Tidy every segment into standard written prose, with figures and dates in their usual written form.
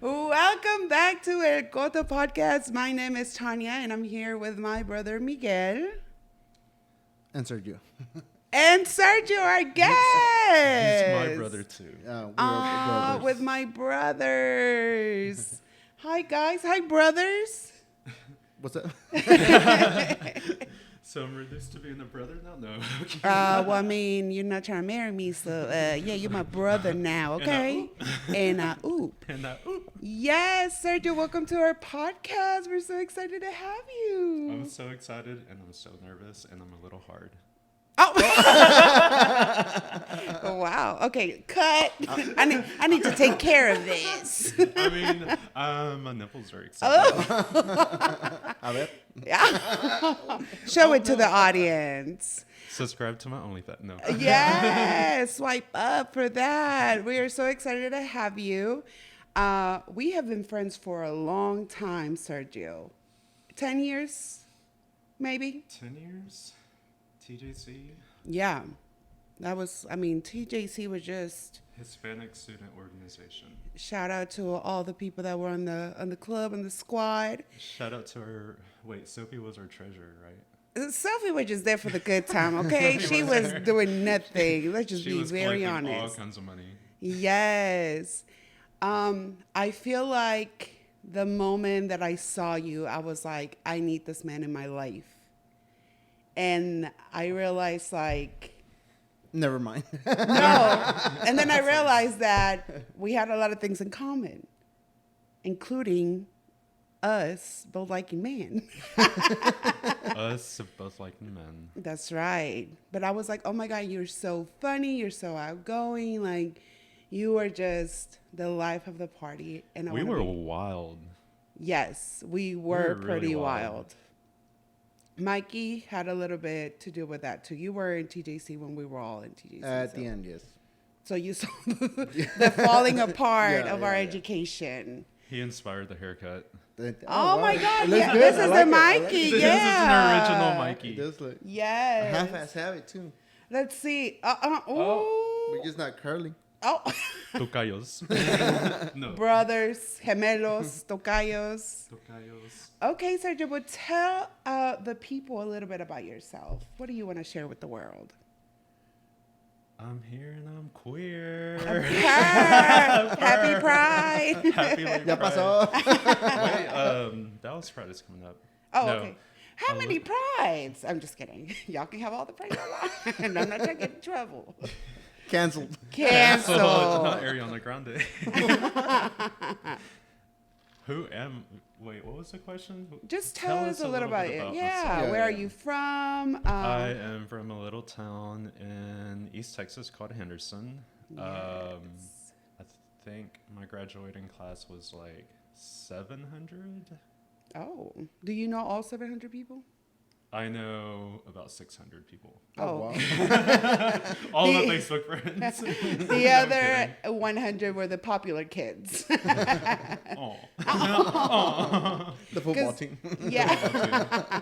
Welcome back to El Coto Podcast. My name is Tanya, and I'm here with my brother Miguel. And Sergio. And Sergio, our guest. He's my brother, too. We're brothers. With my brothers. Hi, guys. Hi, brothers. What's up? So I'm reduced to being a brother now? No. Okay. Well, I mean, you're not trying to marry me, so yeah, you're my brother now, okay? And oop. And oop. Yes, Sergio, welcome to our podcast. We're so excited to have you. I'm so excited, and I'm so nervous, and I'm a little hard. Oh. Oh, wow. Okay, cut. I need to take care of this. I mean, my nipples are excited. A ver. Yeah. Show it to the audience. Subscribe to my OnlyFans. No. Yes, swipe up for that. We are so excited to have you. We have been friends for a long time, Sergio. 10 years, maybe? 10 years? TJC? Yeah. TJC was just... Hispanic Student Organization. Shout out to all the people that were on the club and the squad. Shout out to her... Wait, Sophie was our treasurer, right? Sophie was just there for the good time, okay? She was doing nothing. Let's just be very honest. All kinds of money. Yes. I feel like the moment that I saw you, I was like, I need this man in my life. And I realized, like... Never mind. No. And then I realized that we had a lot of things in common, including us both liking men. Us both liking men. That's right. But I was like, oh my God, you're so funny. You're so outgoing. Like, you are just the life of the party. And We were wild. Yes, we were really pretty wild. wild. Mikey had a little bit to do with that too. You were in TJC when we were all in TJC. At the end, yes. So you saw the falling apart of our yeah. education. He inspired the haircut. Oh my God! It looks Yeah, good. this I is like the it. I like Mikey. it. This Yeah, is an original It Mikey. does look. Yes. Half-ass have it too. Let's see. We're just not curly. Oh. Tocayos. No. Brothers, gemelos, tocayos. Tocayos. Okay, Sergio, but tell the people a little bit about yourself. What do you want to share with the world? I'm here and I'm queer. Happy Pride. Happy late Ya Pride. pasó. Wait, Dallas Pride is coming up. Oh, No. okay. How many prides? I'm just kidding. Y'all can have all the prides y'all want. And I'm not trying to get in trouble. Canceled. Cancel. Not Ariana Grande. Wait, what was the question? Just tell us a little about bit it. about Yeah. myself. Where are you from? I am from a little town in East Texas called Henderson. I think my graduating class was like 700. Oh. Do you know all 700 people? I know about 600 people. Oh. Wow. All my Facebook friends. The other 100 were the popular kids. Oh. The football 'Cause- team. Yeah.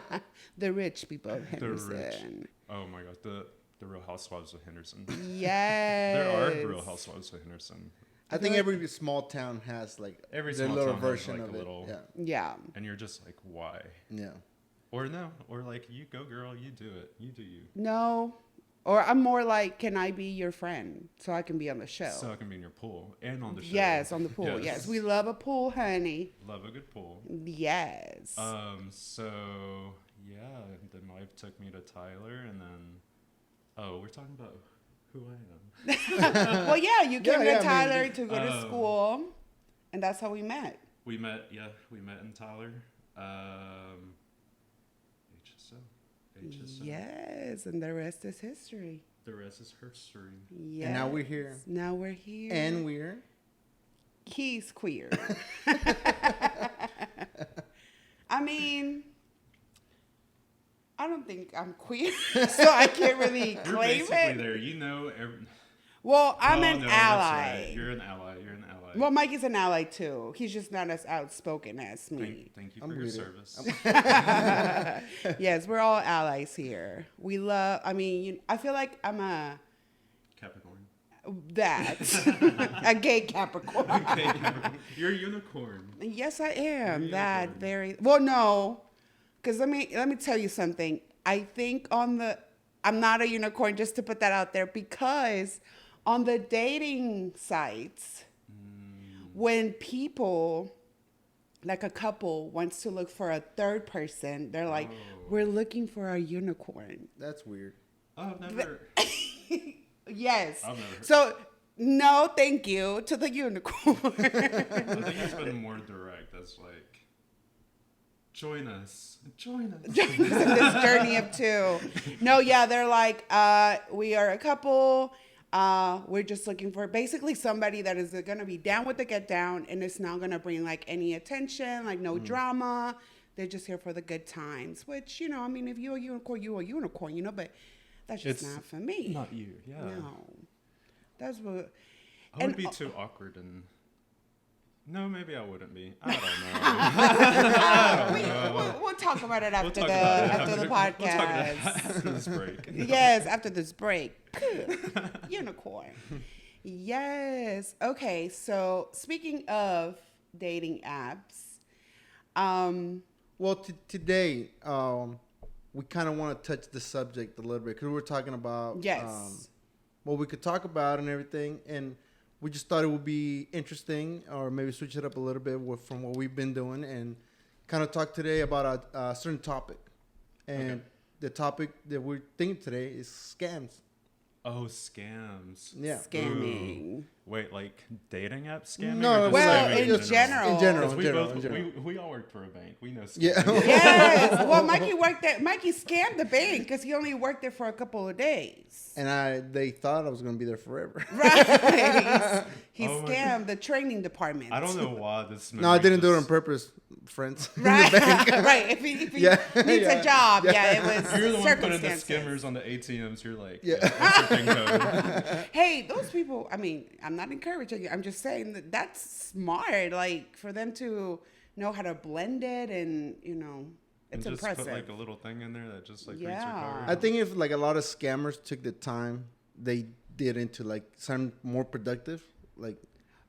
The rich people of The rich. Henderson. Oh my God. The Real Housewives of Henderson. Yes. There are Real Housewives of Henderson. I think every small town has like Every their small little town has, version like, of a it. little- Yeah. Yeah. And you're just like, why? Yeah. Or no. Or like, you go, girl. You do it. You do you. No. Or I'm more like, can I be your friend so I can be on the show? So I can be in your pool and on the show. Yes, on the pool. Yes. We love a pool, honey. Love a good pool. Yes. So yeah, then my wife took me to Tyler, and then we're talking about who I am. Well, yeah, you came Yeah, to I mean, Tyler to go to school, and that's how we met. We met in Tyler. HSO. Yes, and the rest is history. The rest is history. Yes. And now we're here. Now we're here. And we're. He's queer. I mean, I don't think I'm queer, so I can't really You're claim basically it. there. You know. Well, I'm an no, ally. That's right. You're an ally. Well, Mikey's an ally too. He's just not as outspoken as me. Thank you I'm for your with it. service. Yes, we're all allies here. We love. I mean, I feel like I'm a. Capricorn. That. A gay Capricorn. Okay, you're a unicorn. Yes, I am. You're a That unicorn. very well. No, because let me tell you something. I think I'm not a unicorn. Just to put that out there, because on the dating sites, when people, like a couple, wants to look for a third person, they're like, "We're looking for a unicorn." That's weird. Oh, I've never. Yes. I've never heard. So no, thank you to the unicorn. I think it's been more direct. That's like, join us. Join us in this journey of two. No, yeah, they're like, we are a couple. We're just looking for basically somebody that is going to be down with the get down, and it's not going to bring like any attention, like no drama. They're just here for the good times, which, I mean, if you're a unicorn, but that's just It's not for me. Not you, yeah. No. That's what. I and- would be too awkward and. No, maybe I wouldn't be. I don't know. We'll talk about it after We'll talk about it after the We'll talk about podcast. it after this break. Yes, after this break. Unicorn. Yes. Okay, so speaking of dating apps, Well, today, we kind of want to touch the subject a little bit because we're talking about yes. what we could talk about and everything, and we just thought it would be interesting, or maybe switch it up a little bit from what we've been doing, and kind of talk today about a certain topic. And Okay. the topic that we're thinking today is scams. Oh, scams. Yeah. Scamming. Wait, like dating app scamming? No, or just well, scamming in general. In general. 'Cause we, in general, both, in general. we all worked for a bank. We know Yeah. scamming. Yes. Well, Mikey scammed the bank because he only worked there for a couple of days. And they thought I was going to be there forever. Right. He Oh my scammed the training department. I don't know why this. No, I didn't do it on just- purpose, friends. Right. Right. If he Yeah. needs Yeah. a job, yeah, it was You're the one putting the circumstances. skimmers on the ATMs. You're like, Yeah. what's your PIN code? Hey, those people, I mean, I'm not encouraging you. I'm just saying that that's smart. Like, for them to know how to blend it and, it's and just impressive. put like a little thing in there that just like reads your Yeah. card. I think if like a lot of scammers took the time they did into like something more productive, like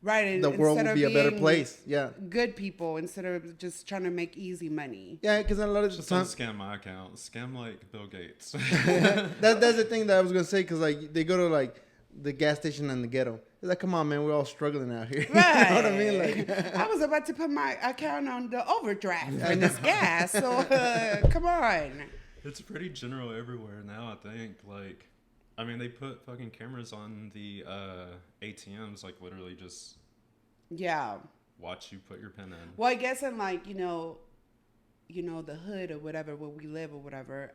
right. And the world instead would of be a better being place. Yeah. Good people instead of just trying to make easy money. Yeah, because a lot of the Just don't time, scam my account. Scam like Bill Gates. that's the thing that I was gonna say. Because like they go to like the gas station in the ghetto. It's like, come on, man, we're all struggling out here. Right. You know what I mean? Like, I was about to put my account on the overdraft for this gas. So, come on. It's pretty general everywhere now, I think. Like, I mean, they put fucking cameras on the ATMs, like literally just Yeah. watch you put your pin in. Well, I guess in like, the hood or whatever, where we live or whatever,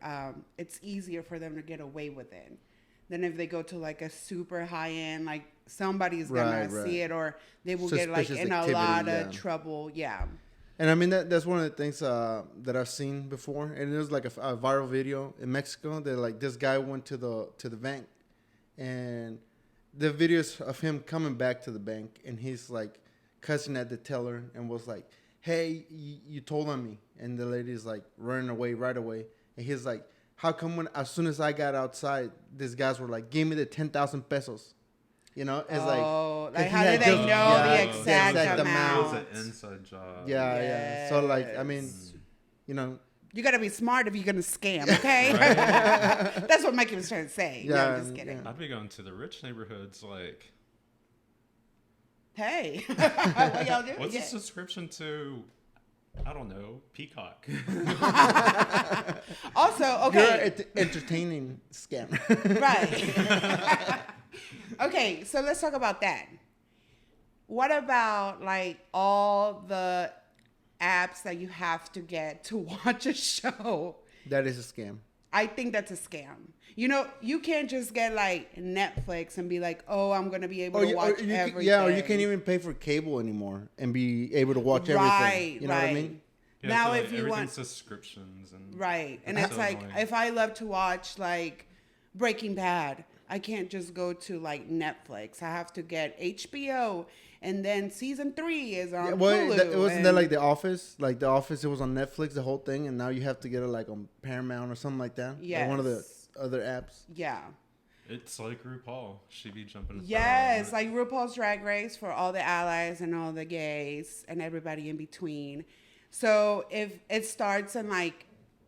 it's easier for them to get away with it than if they go to like a super high end, like somebody's gonna Right. see it, or they will get like Suspicious in a activity, lot yeah. of trouble. Yeah. and I mean that's one of the things that I've seen before. And it was like a viral video in Mexico. That like this guy went to the bank, and the videos of him coming back to the bank, and he's like cussing at the teller and was like, "Hey, you told on me," and the lady's like running away right away, and he's like, "How come as soon as I got outside, these guys were like, give me the 10,000 pesos?" It's Oh, like he how had did they just- know yeah, the exact It amount? was an inside job. Yeah. So like, I mean, Yes. You gotta be smart if you're gonna scam, okay? That's what Mikey was trying to say. No, Yeah, I'm just kidding. yeah. I'd be going to the rich neighborhoods. Like, Hey, what y'all do? what's Yeah. a subscription to? I don't know, Peacock. Also, you're okay, entertaining scammer. right. Okay, so let's talk about that. What about like all the apps that you have to get to watch a show? That is a scam. I think that's a scam. You can't just get like Netflix and be like, oh, I'm gonna be able to watch everything. Or you can't even pay for cable anymore and be able to watch Right, everything. You know what I mean? Yeah, Now, so, like, if you everything's want, subscriptions and right, and That's it's so like annoying. if I love to watch like Breaking Bad, I can't just go to like Netflix. I have to get HBO, and then season 3 is on Yeah, well, Hulu. it wasn't and- that like The Office? Like The Office, it was on Netflix, the whole thing, and now you have to get it like on Paramount or something like that. Like one of the Yes. other apps. Yeah. It's like RuPaul. She be jumping. Yes, like RuPaul's Drag Race for all the allies and all the gays and everybody in between. So if it starts in like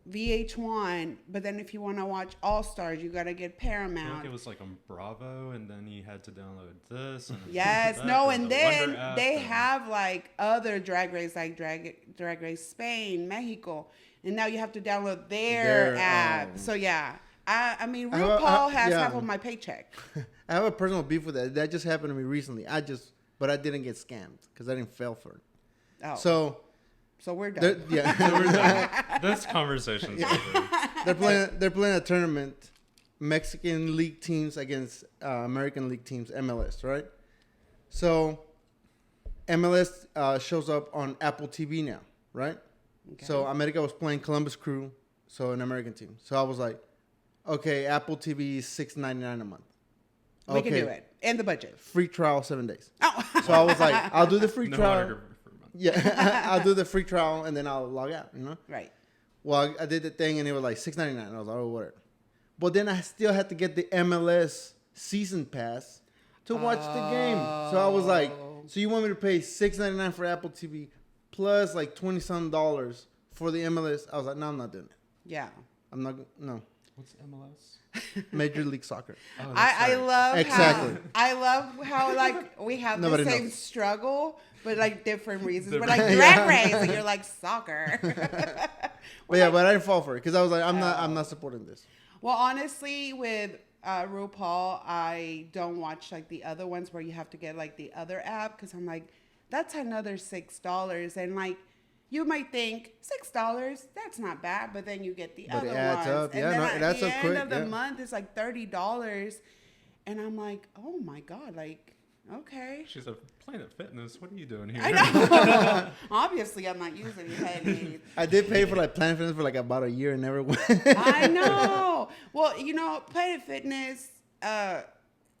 VH1, but then if you want to watch All Stars, you got to get I feel Paramount. like it was like on Bravo, and then you had to download this. And Yes, that, no, and and the then Wonder app, they and- have like other drag race, like drag Race Spain, Mexico, and now you have to download their app. So yeah, I mean RuPaul has half of my paycheck. I have a personal beef with that. That just happened to me recently. But I didn't get scammed because I didn't fail for it. Oh, So we're done. yeah, We're done. This conversation's over. they're playing a tournament, Mexican league teams against American league teams, MLS, right? So MLS shows up on Apple TV now, right? Okay. So America was playing Columbus Crew, so an American team. So I was like, okay, Apple TV is $6.99 a month. We can do it. And the budget. Free trial 7 days. Oh. So I was like, I'll do the free No trial. longer for a month. Yeah, I'll do the free trial and then I'll log out, you know? Right. Well, I did the thing and it was like $6.99. I was like, oh, whatever. But then I still had to get the MLS season pass to watch the game. So I was like, so you want me to pay $6.99 for Apple TV plus like $20-some for the MLS? I was like, no, I'm not doing it. Yeah. I'm not, no. What's MLS? Major League Soccer. Oh, that's I right. love Exactly. I love how like we have Nobody the same knows. struggle, but like different reasons. But Different- like drag race, and you're like soccer. But yeah, but I didn't fall for it because I was like, I'm not supporting this. Well, honestly, with RuPaul, I don't watch like the other ones where you have to get like the other app because I'm like, that's another $6, and like you might think $6, that's not bad, but then you get the But it other adds ones, up. and Yeah, then no, at it adds the up end quick, of the yeah. month, it's like $30, and I'm like, oh my god, like okay. She's a Planet Fitness. What are you doing here? I know. Obviously, I'm not using any. I did pay for like Planet Fitness for like about a year and never went. I know. Well, you know, Planet Fitness,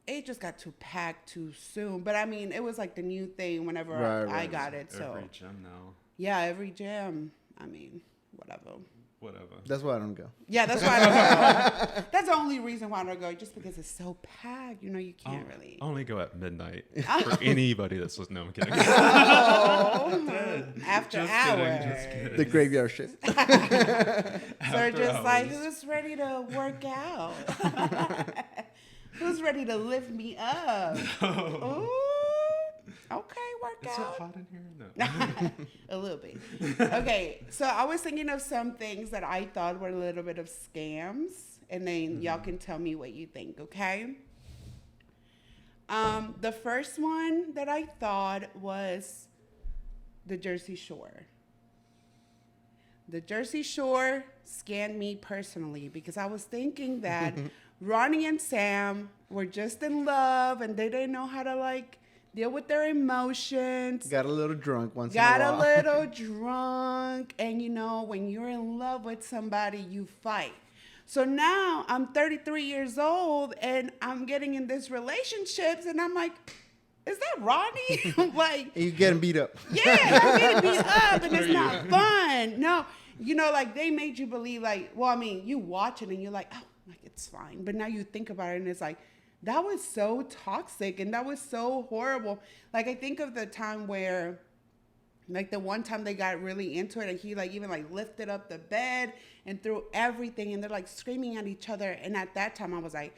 it just got too packed too soon. But I mean, it was like the new thing whenever I Right. got it. So Every gym now. yeah, every gym. I mean, whatever. Whatever. That's why I don't go. Yeah, that's why I don't go. That's the only reason why I don't go, just because it's so packed. You know, you can't really. Only go at midnight for anybody that's listening. No, I'm kidding. Oh, after Just hours. kidding, just kidding. The graveyard shift. So After just like, hours. who's ready to work out? Who's ready to lift me up? Ooh, okay, work Is it out. hot in here? No. A little bit. Okay, so I was thinking of some things that I thought were a little bit of scams, and then y'all can tell me what you think, okay? The first one that I thought was the Jersey Shore. The Jersey Shore scanned me personally because I was thinking that Ronnie and Sam were just in love and they didn't know how to like deal with their emotions. Got a little drunk once Got in a a while. little drunk, and you know, when you're in love with somebody, you fight. So now I'm 33 years old and I'm getting in these relationships, and I'm like, is that Ronnie? I'm like, And you getting beat up. yeah, I'm getting beat up and it's not fun. No, you know, like they made you believe, like, well, I mean, you watch it and you're like, oh, like it's fine. But now you think about it and it's like, that was so toxic and that was so horrible. Like I think of the time where, like the one time they got really into it and he like even like lifted up the bed and threw everything and they're like screaming at each other. And at that time I was like,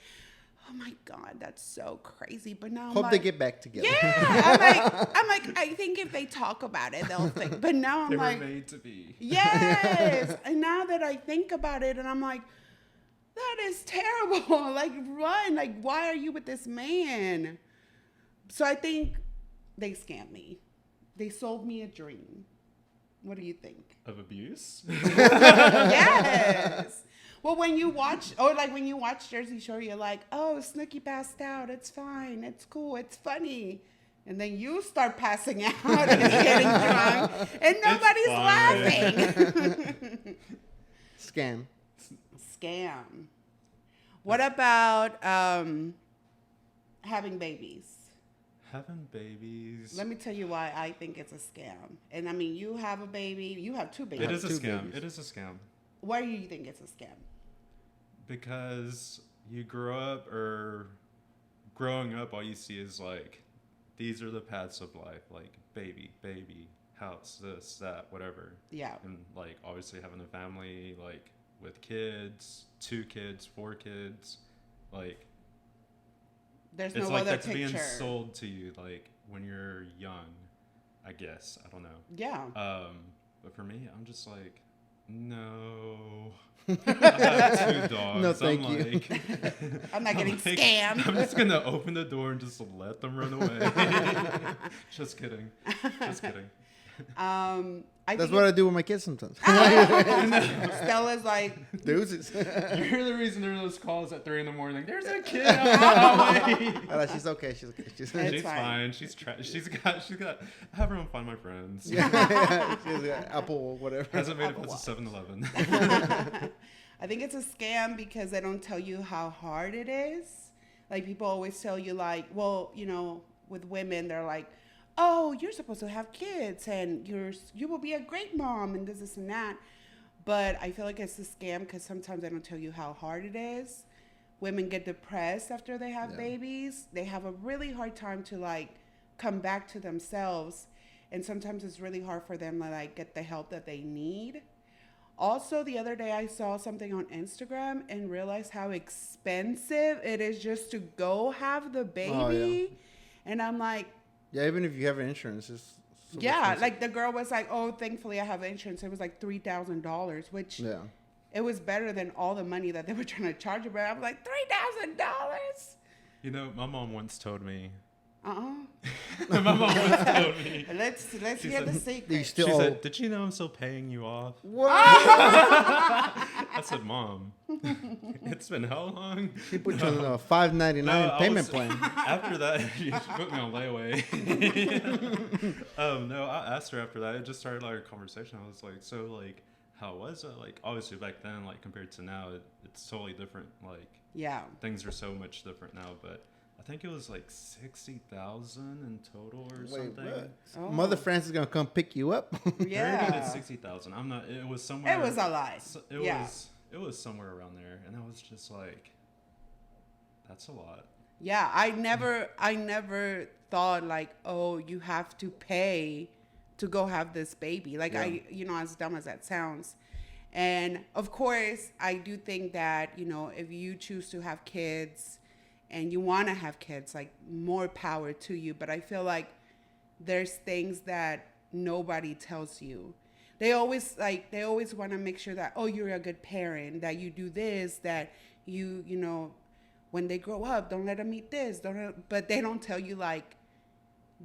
oh my God, that's so crazy. But now I'm Hope like, they get back together. yeah, I'm like, I think if they talk about it, they'll think. But now I'm They like, were made to be. yes. And now that I think about it, and I'm like, that is terrible. Like, run. Like, why are you with this man? So I think they scammed me. They sold me a dream. What do you think? Of abuse? Yes. Well, when you watch, or like when you watch Jersey Shore, you're like, oh, Snooki passed out. It's fine. It's cool. It's funny. And then you start passing out and getting drunk, and nobody's laughing. Scam. Scam. What about having babies? Having babies. Let me tell you why I think it's a scam. And I mean, you have a baby. You have two babies. It is a two scam. babies. It is a scam. Why do you think it's a scam? Because you grow up, or growing up, all you see is like, these are the paths of life, like baby, house, this, that, whatever. Yeah. And like obviously having a family, like with kids, 2 kids, 4 kids, like There's it's no like other that's picture. being sold to you like when you're young, I guess. I don't know. Yeah. But for me, I'm just like, no. I have 2 dogs. No, thank I'm you. like, I'm not getting like, scammed. I'm just gonna open the door and just let them run away. Just kidding. Just kidding. I That's think what I do with my kids sometimes. Stella's like, Deuces. You're the reason there are those calls at 3 a.m. There's a kid out the way. She's okay. She's okay. It's She's fine. fine. She's got. Have her own Find My Friends. She's got Apple, whatever. Hasn't made it Apple past a 7-Eleven. I think it's a scam because they don't tell you how hard it is. Like people always tell you like, well, you know, with women, they're like, oh, you're supposed to have kids and you will be a great mom and this and that. But I feel like it's a scam because sometimes they don't tell you how hard it is. Women get depressed after they have babies. They have a really hard time to like come back to themselves. And sometimes it's really hard for them to like get the help that they need. Also, the other day I saw something on Instagram and realized how expensive it is just to go have the baby. Oh, yeah. And I'm like, Yeah, even if you have insurance, it's so yeah, expensive. like the girl was like, oh, thankfully I have insurance. It was like $3,000, which it was better than all the money that they were trying to charge her. But I was like, $3,000? You know, my mom once told me. Uh-uh. My mom once told me. Let's She hear the said- secret. You still She owe. said, "Did you know I'm still paying you off?" What? I said, "Mom, it's been how long?" She put you on a $5.99 I payment was- plan. After that, she put me on layaway. No, I asked her after that. It just started like a conversation. I was like, "So, like, how was it? Like, obviously back then, like compared to now, it's totally different. Like, Yeah. things are so much different now." But I think it was like 60,000 in total or Wait, something. what? Oh. Mother Francis is gonna come pick you up. Yeah. Maybe it's 60,000. I'm not. It was somewhere. It was a lot. It Yeah. was. It was somewhere around there, and I was just like, "That's a lot." Yeah, I never thought like, oh, you have to pay to go have this baby. Like as dumb as that sounds. And of course, I do think that, if you choose to have kids and you want to have kids, like more power to you. But I feel like there's things that nobody tells you. They always want to make sure that, oh, you're a good parent, that you do this, that when they grow up, don't let them eat this. But they don't tell you like,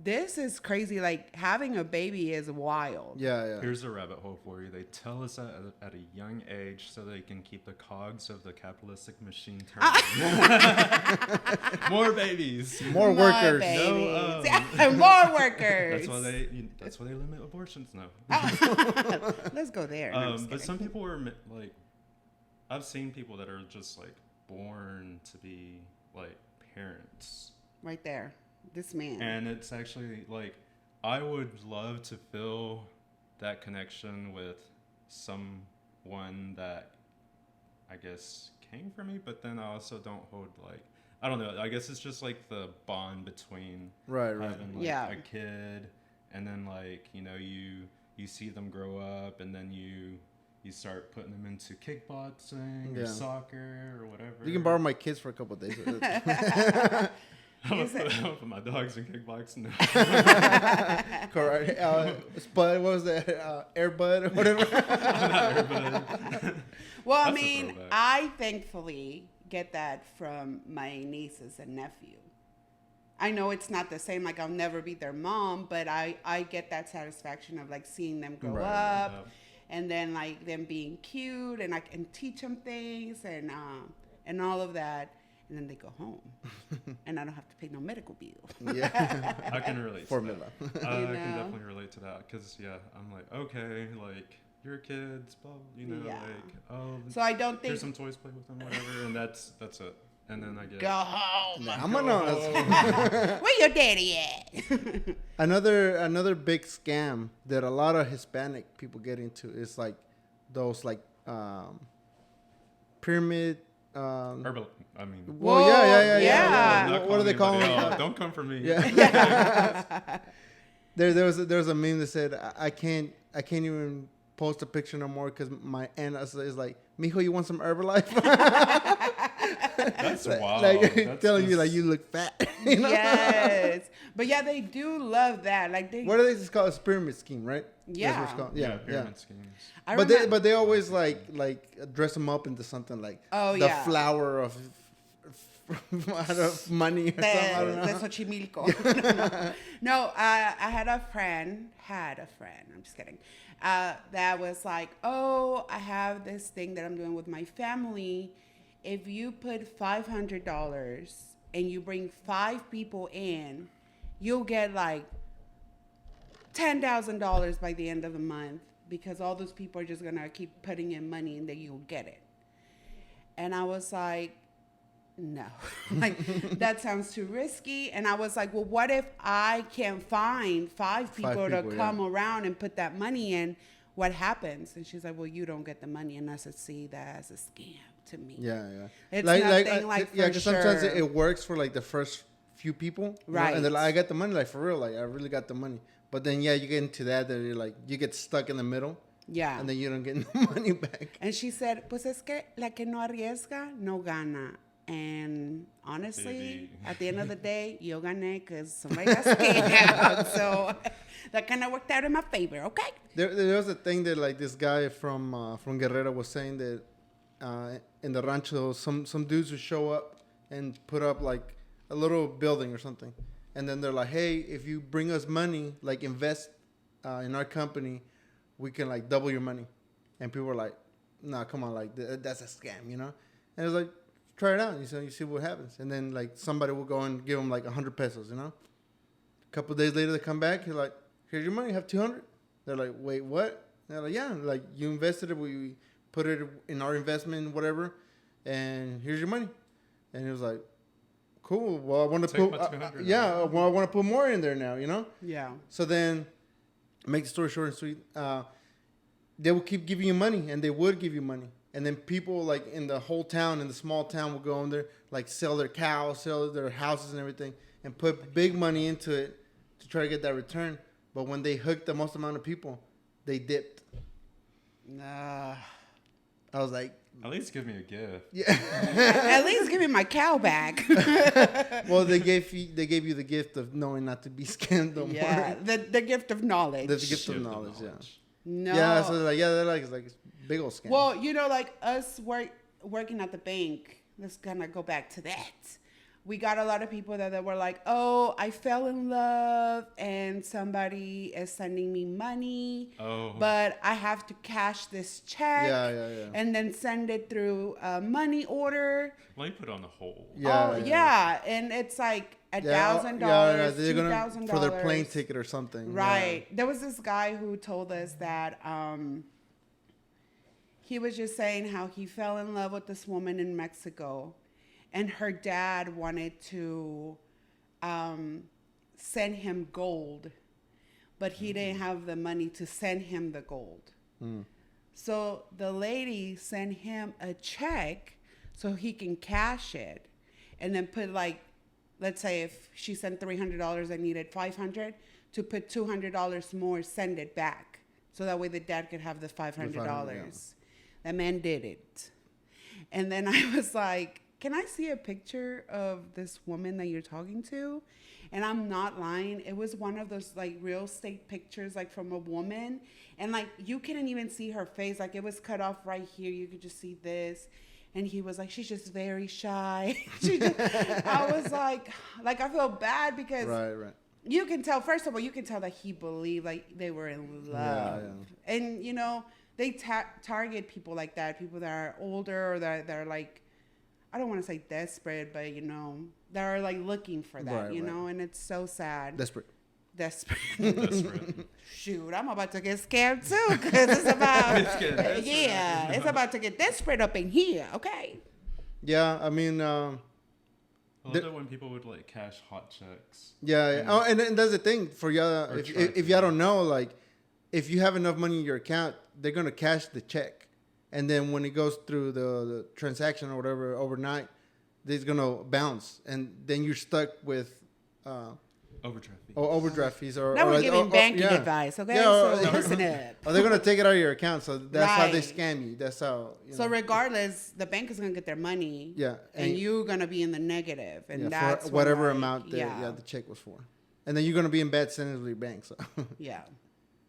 this is crazy. Like having a baby is wild. Yeah. Here's a rabbit hole for you. They tell us that at a young age so they can keep the cogs of the capitalistic machine turning. More babies. More workers. Babies. More workers. That's why they limit abortions now. Let's go there. No, I'm just But kidding. some people are like, I've seen people that are just like born to be like parents. Right there. This man. And it's actually like, I would love to feel that connection with someone that I guess came from me, but then I also don't hold like, I don't know. I guess it's just like the bond between Right. having like Yeah. a kid, and then like you see them grow up, and then you start putting them into kickboxing or Yeah. soccer or whatever. You can borrow my kids for a couple of days. I'm gonna put my dogs in kickboxing. Correct. Spud, what was that? Airbud or whatever. Well, I That's a mean, throwback. I thankfully get that from my nieces and nephew. I know it's not the same, like I'll never be their mom, but I get that satisfaction of like seeing them grow Right. up and then like them being cute and I can teach them things and all of that. And then they go home and I don't have to pay no medical bill. Yeah. I can relate to Formula. that. I You can know? definitely relate to that because I'm like, okay, like your kids, blah, Yeah. like, oh, So I don't think here's some toys, play with them, whatever, and that's it. And then I get go home. I'm gonna. Where your daddy at? Another big scam that a lot of Hispanic people get into is like those like pyramid Herbal. I mean. Well, Whoa, yeah. yeah. I'm not What do they call calling them? anybody out. Don't come for me. Yeah. there was a meme that said I can't even post a picture no more because my aunt is like, mijo, you want some Herbalife? That's wild. Like That's telling you just- like you look fat. You know? Yes, but yeah, they do love that. Like they, What do they just call it? A pyramid scheme, right? Yeah. That's what it's called. Yeah, Yeah. pyramid schemes. I But remember, they always like dress them up into something like Oh, the yeah. flower of out of money or something. I don't the know. Xochimilco. No, I had a friend. I'm just kidding. That was like, oh, I have this thing that I'm doing with my family. If you put $500 and you bring 5 people in, you'll get like $10,000 by the end of the month because all those people are just gonna keep putting in money and then you'll get it. And I was like, no, like that sounds too risky. And I was like, well, what if I can find 5 people to people, come around and put that money in? What happens? And she's like, well, you don't get the money. And I said, see, that's a scam to me. Yeah. It's nothing like yeah, for because sometimes sure. it works for like the first few people, you know, Right. and they're like, I got the money, like for real, like I really got the money. But then you get into that you're like you get stuck in the middle, Yeah. and then you don't get no money back. And she said, pues es que la que no arriesga, no gana. And honestly, Baby. at the end of the day, yo gané because somebody got scammed. So that kind of worked out in my favor, okay? There was a thing that like this guy from Guerrero was saying that in the rancho, some dudes would show up and put up like a little building or something, and then they're like, hey, if you bring us money, like invest in our company, we can like double your money. And people were like, nah, come on, like that's a scam, you know? And it was like, try it out, you see what happens. And then like somebody will go and give them like 100 pesos, you know? A couple of days later, they come back, you're like, here's your money, you have 200. They're like, wait, what? They're like, yeah, like you invested it, we put it in our investment, whatever, and here's your money. And he was like, cool. Well, I want to Take put, my 200 yeah, well, I want to put more in there now, you know. Yeah. So then, make the story short and sweet. They will keep giving you money, and they would give you money, and then people like in the whole town, in the small town, will go in there, like sell their cows, sell their houses and everything, and put big money into it to try to get that return. But when they hooked the most amount of people, they dipped. Nah. I was like, At least give me a gift. yeah. At least give me my cow back. Well, they gave you the gift of knowing not to be scammed no Yeah. more. The gift of knowledge. The gift of knowledge, yeah. No. Yeah, so they're like it's like a big old scam. Well, you know, like us working at the bank, let's kind of go back to that. We got a lot of people that were like, oh, I fell in love and somebody is sending me money, but I have to cash this check Yeah. and then send it through a money order. Let me put it on the hold. Yeah. And it's like $1,000, they're gonna $2,000 for their plane ticket or something. Right. There was this guy who told us that he was just saying how he fell in love with this woman in Mexico, and her dad wanted to send him gold, but he didn't have the money to send him the gold. So the lady sent him a check so he can cash it, and then put like, let's say if she sent $300, I needed $500 to put $200 more, send it back, so that way the dad could have the $500. Yeah. That man did it, and then I was like, can I see a picture of this woman that you're talking to? And I'm not lying. It was one of those like real estate pictures, like from a woman. And like, you couldn't even see her face. Like it was cut off right here. You could just see this. And he was like, she's just very shy. I was like I feel bad because Right. you can tell, first of all, you can tell that he believed like they were in love. Yeah. And, you know, they target people like that, people that are older or that are like, I don't want to say desperate, but, you know, that are like looking for that, you know, and it's so sad. Desperate. Desperate. Shoot, I'm about to get scared too because it's about, It's getting desperate. yeah, it's about to get desperate up in here, okay? Yeah, I mean, I love it when people would like cash hot checks. yeah. Oh, and that's the thing for y'all. If y'all don't know, like, if you have enough money in your account, they're gonna cash the check. and then when it goes through the transaction or whatever overnight, it's gonna bounce, and then you're stuck with Overdraft fees. overdraft fees or Now we're giving banking yeah. advice, okay? Yeah, So listen up. Or they're gonna take it out of your account, so that's how they Right. scam you. That's how. So regardless, the bank is gonna get their money. Yeah, And you're gonna be in the negative, and yeah, that's for when, whatever like, amount the check was for, and then you're gonna be in bad standards with your bank. So yeah.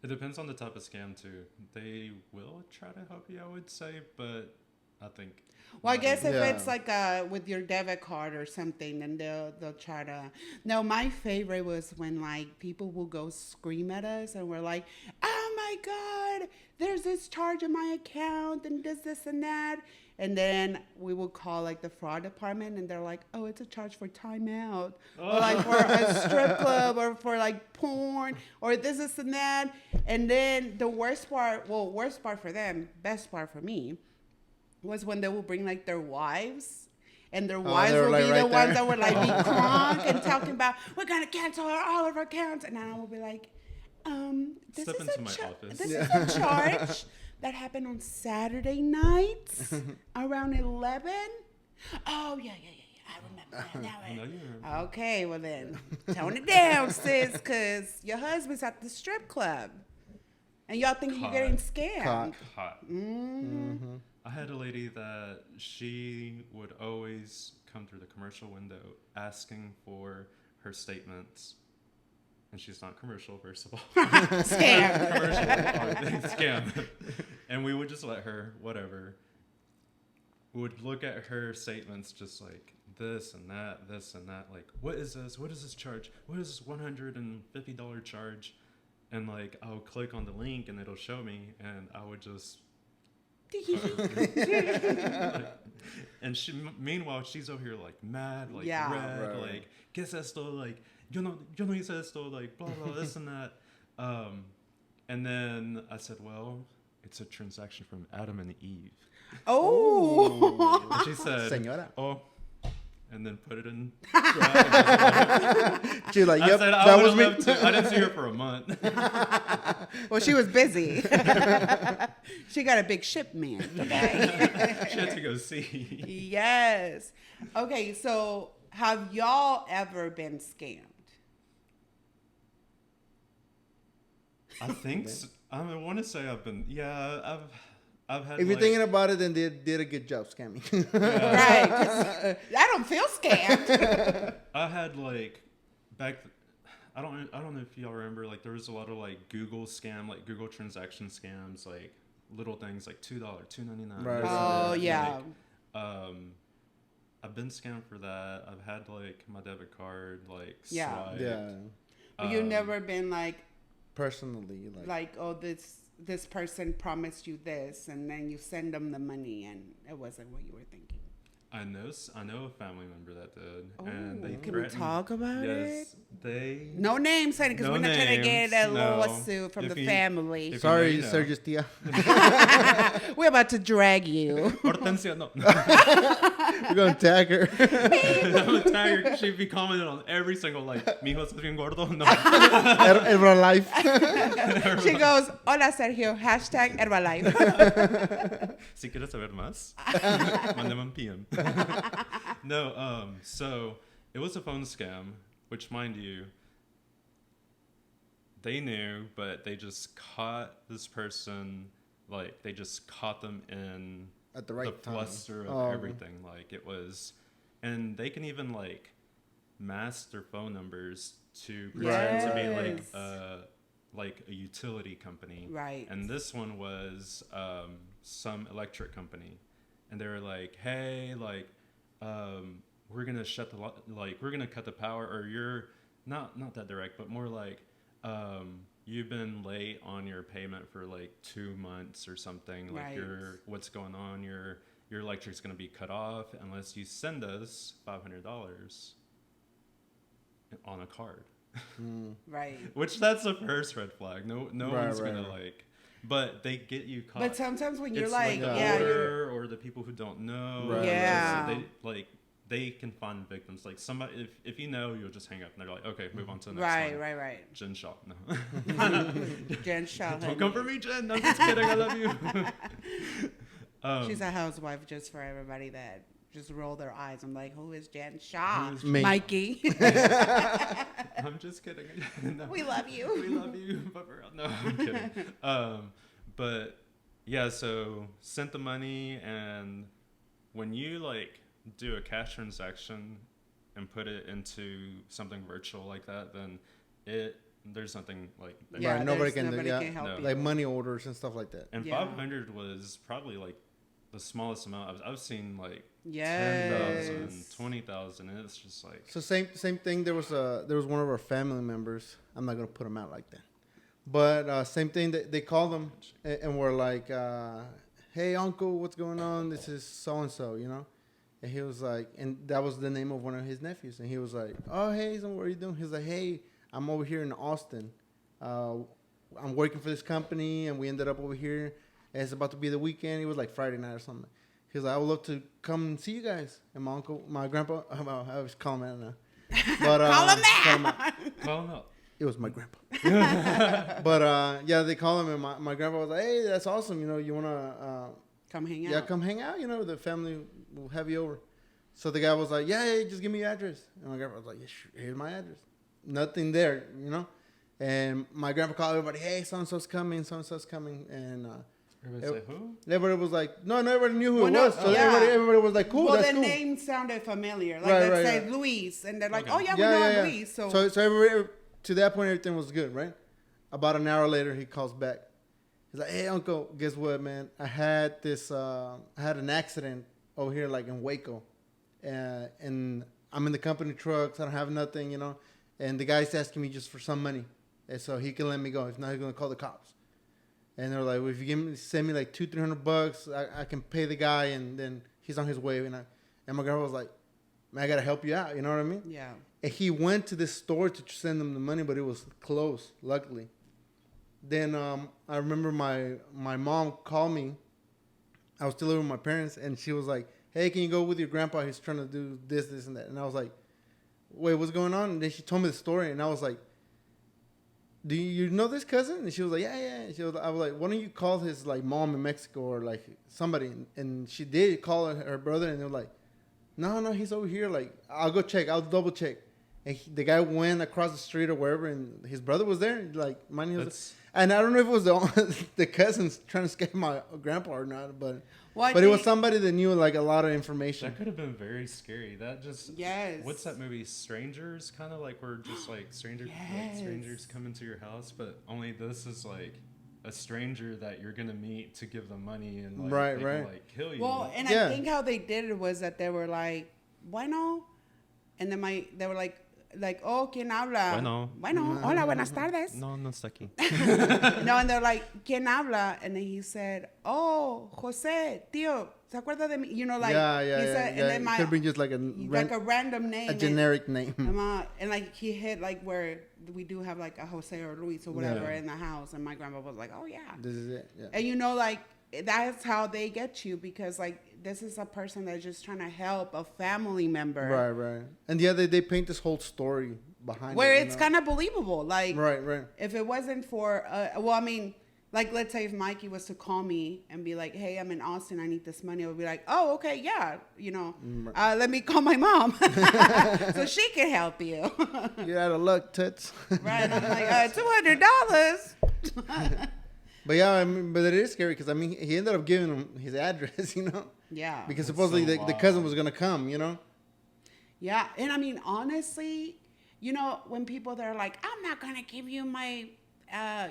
It depends on the type of scam too. They will try to help you, I would say, but I think. Well, I guess if Yeah. it's like with your debit card or something, then they'll try to. No, my favorite was when like people will go scream at us, and we're like, "Oh my God, there's this charge in my account, and this and that," and then we will call like the fraud department, and they're like, "Oh, it's a charge for timeout, or like for a strip club, or for like porn, or this and that," and then the worst part for them, best part for me, was when they will bring like their wives, and their wives they were, will like, be right the ones there. that would like be crunk and talking about, we're gonna cancel all of our accounts, and I will be like, this Step is into a my office. This is a charge that happened on Saturday nights around 11. Oh yeah. I remember. Now I know you remember. Okay, well then, tone it down, sis, because your husband's at the strip club, and y'all think you're Caught. getting scammed. Caught. Hot. Mm-hmm. I had a lady that she would always come through the commercial window asking for her statements. And she's not commercial, first of all. Scam. Commercial, scam. And we would just let her, whatever. We would look at her statements just like this and that. Like, what is this? What is this charge? What is this $150 charge? And like, I'll click on the link and it'll show me, and I would just. And she, meanwhile, she's over here like mad, like Yeah. red, Right. like, ¿qué es esto? Like, yo no hice esto, like, blah, blah, this and that. And then I said, well, it's a transaction from Adam and Eve. Oh. And she said, Señora. oh, and then put it in. She's like, I yep, said, I that would was have me. loved to. I didn't see her for a month. Well, she was busy. She got a big shipment. Okay. She had to go see. Yes. Okay, so have y'all ever been scammed? I think I want to say I've been. Yeah, I've had. If you're like, thinking about it, then they did a good job scamming. Right. 'Cause I don't feel scammed. I had like back. I don't know if y'all remember. Like there was a lot of like Google scam, like Google transaction scams, like little things like $2, $2.99. Right. Oh, yeah. I've been scammed for that. I've had like my debit card like Yeah. swiped. Yeah, But you've never been like, personally, oh, this person promised you this, and then you send them the money, and it wasn't what you were thinking. I know a family member that did, and they Oh, can we threatened. talk about it? Yes, they. No names, honey, because No we're not trying to get names, a no. lawsuit from If the you- family. if you sorry, know, you know. Sergio's tia. We're about to drag you. Hortensia, no. We're gonna tag her. I'm a tagger. She'd be commenting on every single like, "Mi hijo estás bien gordo." No. Herbalife. She goes, hola, Sergio, hashtag Herbalife. Si quieres saber más, mándame un PM. No, so it was a phone scam, which, mind you, they knew, but they just caught this person, like, they just caught them in At the right time. fluster of Oh. everything. Like, it was, and they can even, like, mask their phone numbers to pretend to be, like a utility company. Right. And this one was some electric company. And they were like, hey, like, we're gonna we're gonna cut the power, or you're not that direct, but more like, you've been late on your payment for like 2 months or something. Like, Right. what's going on? Your electric's gonna be cut off unless you send us $500 on a card. Right. Which that's the first red flag. No Right, one's right, gonna right. like. But they get you caught. But sometimes when you're It's like, the yeah, order or the people who don't know. Right, Yeah. They can find victims. Like somebody, if you know, you'll just hang up and they're like, okay, move on to the next right, one. right, right. Jen Shaw. No. Jen Shaw. Don't come for me, Jen. I'm just kidding. I love you. She's a housewife, just for everybody that just roll their eyes. I'm like, who is Jen Shaw? Who is Me. Mikey. I'm just kidding. No. We love you. We love you, but we're no, I'm kidding. But yeah, so sent the money, and when you like do a cash transaction and put it into something virtual like that, then there's nothing like that. Yeah, Right, nobody there's- can nobody yeah, can help you. like money orders and stuff like that. And Yeah. 500 was probably like the smallest amount. I've seen like Yes. 10,000, 20,000, and it's just like So same thing. There was one of our family members. I'm not gonna put him out like that, but same thing. They called him and were like, "Hey, uncle, what's going on? This is so and so, you know." And he was like, and that was the name of one of his nephews. And he was like, "Oh, hey, son, what are you doing?" He's like, "Hey, I'm over here in Austin. I'm working for this company, and we ended up over here. And it's about to be the weekend. It was like Friday night or something." He was like, "I would love to come and see you guys." And my grandpa, I was calling him out now. But, Call him call him out. call him up. It was my grandpa. But yeah, they call him, and my grandpa was like, "Hey, that's awesome. You know, you wanna Come hang out. yeah, come hang out. You know, the family will have you over." So the guy was like, "Yeah, just give me your address." And my grandpa was like, "Yeah, sure, here's my address." Nothing there, you know. And my grandpa called everybody, "Hey, so and so's coming. So and so's coming." And Everybody say who? everybody was like, no, everybody knew who Well, it no, was. So yeah. everybody was like, "Cool, Well, that's the cool." name sounded familiar. Like, Right, let's right, say yeah. Luis. And they're like, Okay. oh, yeah, we know Luis. So, So everybody, to that point, everything was good, right? About an hour later, he calls back. He's like, "Hey, uncle, guess what, man? I had an accident over here, like in Waco, and I'm in the company trucks. I don't have nothing, you know. And the guy's asking me just for some money, and so he can let me go. If not, he's gonna call the cops." And they're like, "Well, if you send me like $200-300, I can pay the guy, and then he's on his way." And my girl was like, "Man, I gotta help you out." You know what I mean? yeah. And he went to this store to send them the money, but it was closed, luckily. Then I remember my mom called me. I was still living with my parents, and she was like, "Hey, can you go with your grandpa? He's trying to do this, and that." And I was like, "Wait, what's going on?" And then she told me the story, and I was like, "Do you know this cousin?" And she was like, "Yeah, yeah." And I was like, "Why don't you call his like mom in Mexico or like somebody?" And she did call her brother, and they were like, No, he's over here. Like, I'll go check. I'll double check." And the guy went across the street or wherever, and his brother was there. Like, and I don't know if it was the cousins trying to scare my grandpa or not, but it was somebody that knew like a lot of information. That could have been very scary. That just Yes. What's that movie? Strangers, kind of like we're just like strangers. Like strangers come into your house, but only this is like a stranger that you're gonna meet to give them money and like Right, they right. can, like kill you. Well, and Yeah. I think how they did it was that they were like, bueno. And then they were like, oh, ¿quién habla? Bueno, hola, buenas tardes. No está aquí. No, and they're like, ¿quién habla? And then he said, oh, José, tío, ¿se acuerda de mí? You know, like, yeah. he said, and then it could be just like a random name. a generic name. And like, he hit like where we do have like a Jose or Luis or whatever Yeah. in the house. And my grandma was like, oh, yeah. This is it. Yeah. And you know, like, that's how they get you because, like, this is a person that's just trying to help a family member. Right. And yeah, they paint this whole story behind Where it. it's kind of believable. Like, Right. if it wasn't for, well, I mean, like, let's say if Mikey was to call me and be like, hey, I'm in Austin, I need this money, I would be like, oh, okay, yeah, you know, let me call my mom so she can help you. You're out of luck, toots. Right? I'm like, $200. But yeah, I mean, but it is scary because I mean, he ended up giving him his address, you know, Yeah. because That's supposedly so the cousin was gonna come, you know. Yeah, and I mean, honestly, you know, when people they're like, I'm not gonna give you my,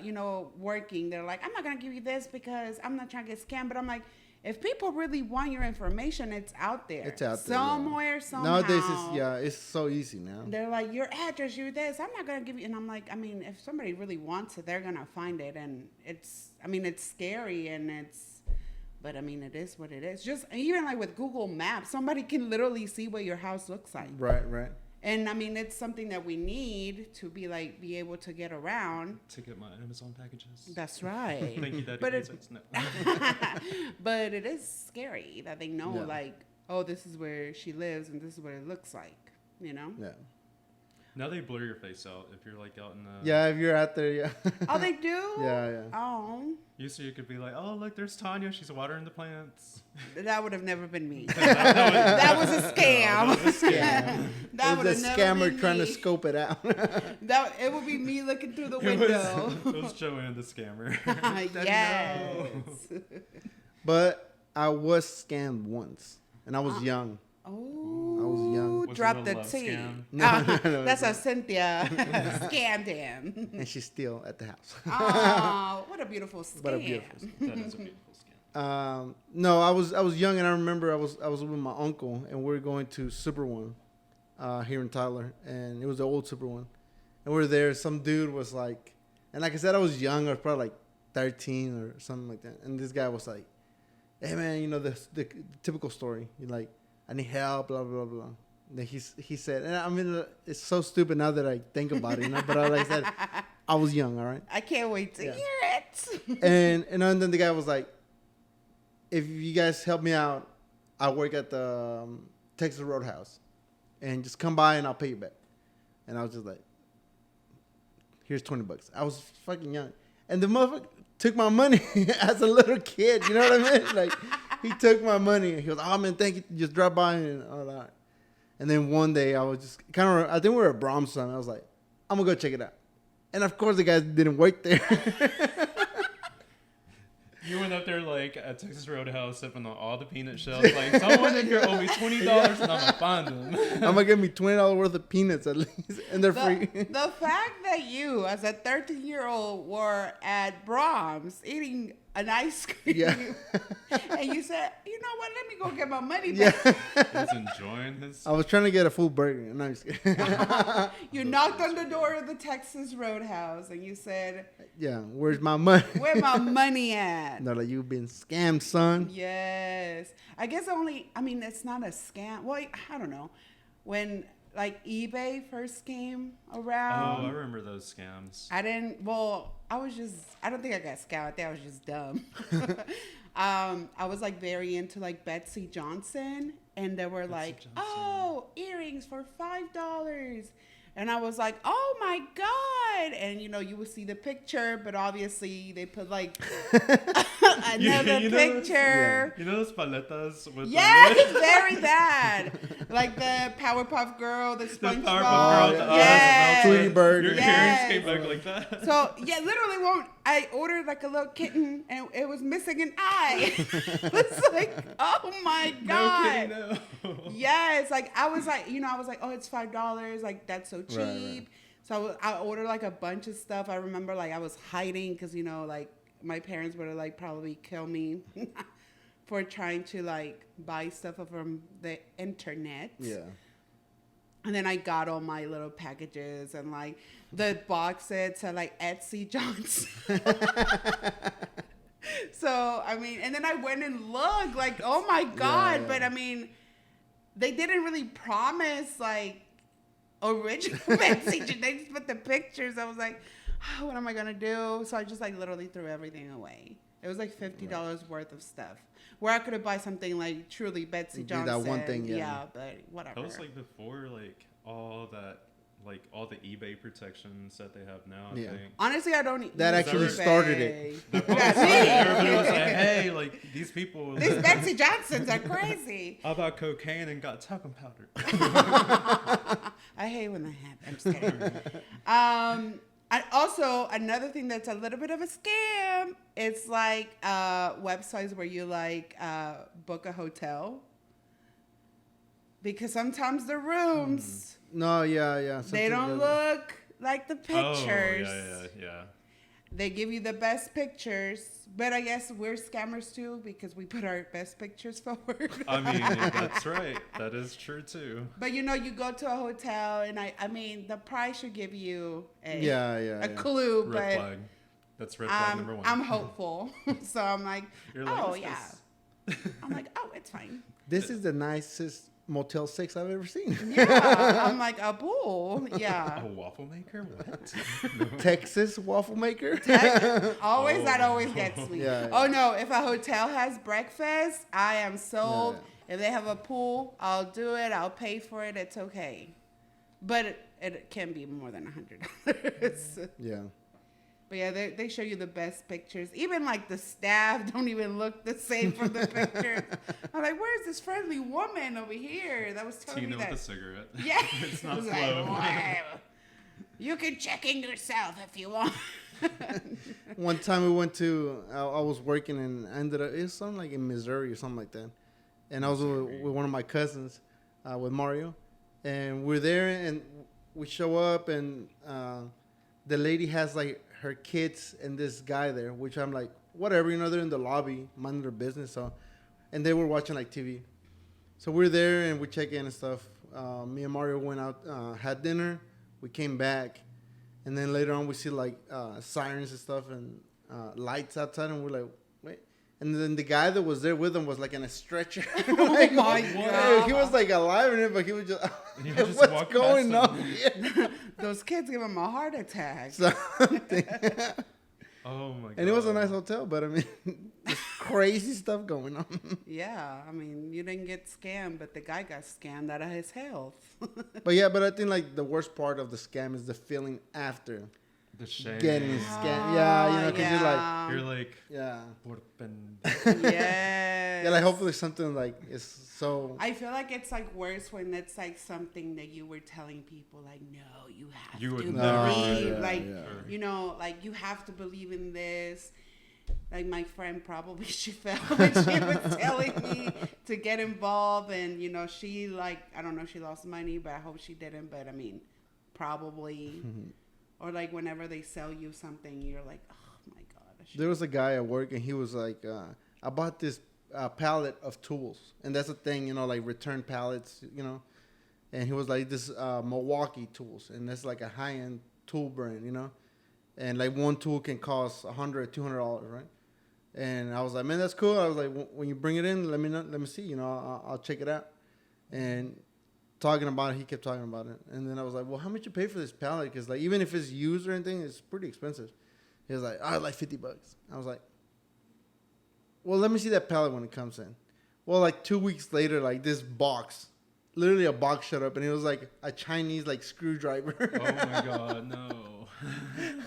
you know, working. They're like, I'm not gonna give you this because I'm not trying to get scammed. But I'm like, if people really want your information, it's out there. It's out there somewhere, somehow. Nowadays, it's so easy now. They're like, your address, you're this. I'm not gonna give you. And I'm like, I mean, if somebody really wants it, they're gonna find it. And it's scary and but I mean, it is what it is. Just even like with Google Maps, somebody can literally see what your house looks like. Right. And I mean, it's something that we need to be able to get around. To get my Amazon packages. That's right. Thank you, Daddy. But No. but it is scary that they know, Yeah. like, oh, this is where she lives and this is what it looks like, you know? Yeah. Now they blur your face out if you're like out in the. Yeah, if you're out there, yeah. Oh, they do? Yeah. Oh, Used to, you could be like, oh, look, there's Tanya. She's watering the plants. that would have never been me. that That was a scam. That was a scam. That It would was have a never scammer been trying me. to scope it out. That it would be me looking through the It window. was Joanne the scammer. Daddy, Yes. no. But I was scammed once, and I was young. Oh, I was young. Was it drop a the love T. scam? No, That's how Cynthia scammed him. And she's still at the house. Oh, what a beautiful scam. What a beautiful That is a beautiful scam. No, I was young, and I remember I was with my uncle, and we were going to Super One here in Tyler, and it was the old Super One, and we were there. Some dude was like, and like I said, I was young. I was probably like 13 or something like that, and this guy was like, "Hey man, you know the typical story. You're like, I need help, blah blah blah." Then he said, and I mean it's so stupid now that I think about it, you know. But like I said, I was young, all right. I can't wait to Yeah. hear it. And then the guy was like, if you guys help me out, I work at the Texas Roadhouse, and just come by and I'll pay you back. And I was just like, here's $20. I was fucking young, and the motherfucker took my money as a little kid. You know what I mean? Like, he took my money and he goes, "Oh man, thank you. Just drop by and all that." And then one day I was just kind of, I think we were at Brahms son. I was like, I'm gonna go check it out. And of course the guy didn't work there. You went up there like at Texas Roadhouse, sipping on all the peanut shells. Like, someone in here owe me $20, and I'm gonna find them. I'm gonna give me $20 worth of peanuts at least, and they're free. The fact that you, as a 13-year-old, were at Brahms eating an ice cream, Yeah. and you said, "You know what? Let me go get my money Yeah. back." He's enjoying his. I was trying to get a full burger. No, I'm just kidding. You knocked on the door of the Texas Roadhouse, and you said, Yeah, where's my money? "Where my money at?" No, like, you've been scammed, son. Yes. I guess it's not a scam. Well, I don't know. When like eBay first came around. Oh, I remember those scams. I don't think I got scammed. I think I was just dumb. I was like very into like Betsy Johnson, and they were like, Johnson. "Oh, earrings for $5." And I was like, "Oh my God." And you would see the picture, but obviously they put like another You know those- picture. You know those paletas with Yes, the very bad. Like the Powerpuff Girl, the the SpongeBob. Powerpuff Girl, the Yes. eyes Tweety melted. Bird. Your Yes. earrings came back like that. So yeah, literally, I ordered like a little kitten, and it was missing an eye. It's like, oh my God. No kidding, no. Yes, like I was like, oh, it's $5. Like that's so cheap. Right. So I ordered like a bunch of stuff. I remember like I was hiding because like my parents would have like probably kill me for trying to like buy stuff from the internet. Yeah. And then I got all my little packages and like the boxes said like Etsy Johnson. So and then I went and looked like, oh my God. Yeah. But they didn't really promise like original message. They just put the pictures. I was like, oh, what am I gonna do? So I just like literally threw everything away. It was like $50 worth of stuff where I could have bought something like truly Betsy Do that Johnson. one thing, yeah. Yeah, but whatever. That was like before all the eBay protections that they have now. I Yeah. think. Honestly, I don't. That use actually eBay. started it. Everybody was like, Yeah, me. hey, like these people. These Betsy Johnsons are crazy. I bought cocaine and got talcum powder. I hate when that happens. I'm just kidding. And also another thing that's a little bit of a scam. It's like websites where you like book a hotel because sometimes the rooms No, yeah. they don't look like the pictures. Oh, yeah. They give you the best pictures, but I guess we're scammers too because we put our best pictures forward. I mean, yeah, that's right. That is true too. But you go to a hotel, and I mean, the price should give you a Yeah. clue. Red but flag. That's red flag number one. I'm hopeful, so I'm like, You're like, oh what's yeah. this? I'm like, oh, it's fine. This is the nicest Motel 6 I've ever seen. Yeah, I'm like a pool. A Yeah. waffle maker? What? Texas waffle maker. Always, that Oh. always gets me. Yeah, yeah. Oh no, if a hotel has breakfast, I am sold. Yeah. If they have a pool, I'll do it. I'll pay for it. It's okay. But it can be more than $100. Yeah. But yeah, they show you the best pictures. Even like the staff don't even look the same from the pictures. I'm like, where's this friendly woman over here that was telling Tina me that? with a cigarette. Yeah. It's not It was slow. "Wow. You can check in yourself if you want." One time we went to, I was working and I ended up, it's something like in Missouri or something like that. And I was with one of my cousins, with Mario. And we're there and we show up and the lady has like her kids and this guy there, which I'm like, whatever, they're in the lobby, minding their business. So, and they were watching like TV. So we're there and we check in and stuff. Me and Mario went out, had dinner. We came back. And then later on, we see like sirens and stuff and lights outside, and we're like, wait. And then the guy that was there with him was like in a stretcher. Like, my God. He was like alive in it, but he was just, He just what's walked going past on? him. Yeah. Those kids give him a heart attack. Oh my god. And it was a nice hotel, but I mean, just crazy stuff going on. Yeah, I mean, you didn't get scammed, but the guy got scammed out of his health. But yeah, but I think like the worst part of the scam is the feeling after The shame. getting scammed. Yeah, because You're like, yeah. por pendejo. Yes. Yeah, like hopefully something like is so. I feel like it's like worse when it's like something that you were telling people like, no, you have You to would never believe, do that, like, yeah. like you have to believe in this. Like my friend probably she felt when she was telling me to get involved, and she like I don't know if she lost money, but I hope she didn't. But I mean, probably. Or like whenever they sell you something, you're like, oh my god. There was a guy at work, and he was like, I bought this pallet of tools. And that's the thing, like return pallets, And he was like, this Milwaukee tools. And that's like a high-end tool brand, And like one tool can cost $100, $200, right? And I was like, man, that's cool. I was like, when you bring it in, let me see, I'll check it out. And talking about it, he kept talking about it. And then I was like, well, how much you pay for this pallet? Because like, even if it's used or anything, it's pretty expensive. He was like, like $50. I was like, well, let me see that pallet when it comes in. Well, like 2 weeks later, like this box, literally a box showed up, and it was like a Chinese like screwdriver. Oh my god, no.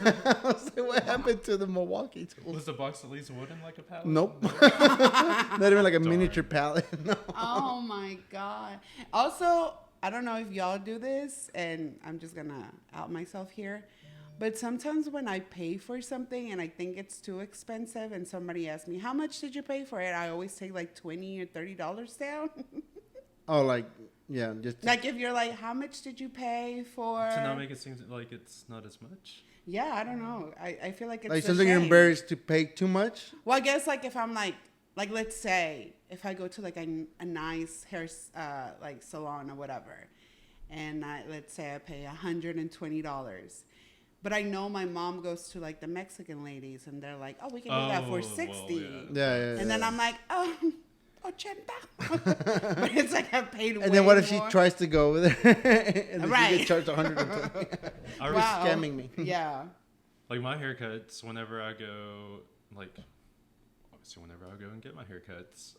I was like, what happened to the Milwaukee tools? Was the box at least wooden like a pallet? Nope. Not even like a Darn. miniature pallet. No. Oh my god. Also, I don't know if y'all do this, and I'm just gonna out myself here, but sometimes when I pay for something and I think it's too expensive, and somebody asks me how much did you pay for it, I always take like $20 or $30 down. Oh, like yeah, just Like if you're like, how much did you pay for? To not make it seem like it's not as much. Yeah, I don't know. I feel like it's like a something you're shame. embarrassed to pay too much. Well, I guess like if I'm like let's say if I go to like a nice hair like salon or whatever, and let's say I pay $120, but I know my mom goes to like the Mexican ladies and they're like, oh, we can do that for 60, well, Yeah. and then I'm like, oh, 80. But it's like I paid. And then what if more. she tries to go over there and then Right. she gets charged 120? I Wow. Scamming me. Yeah. Like my haircuts, whenever I go, like, obviously whenever I go and get my haircuts,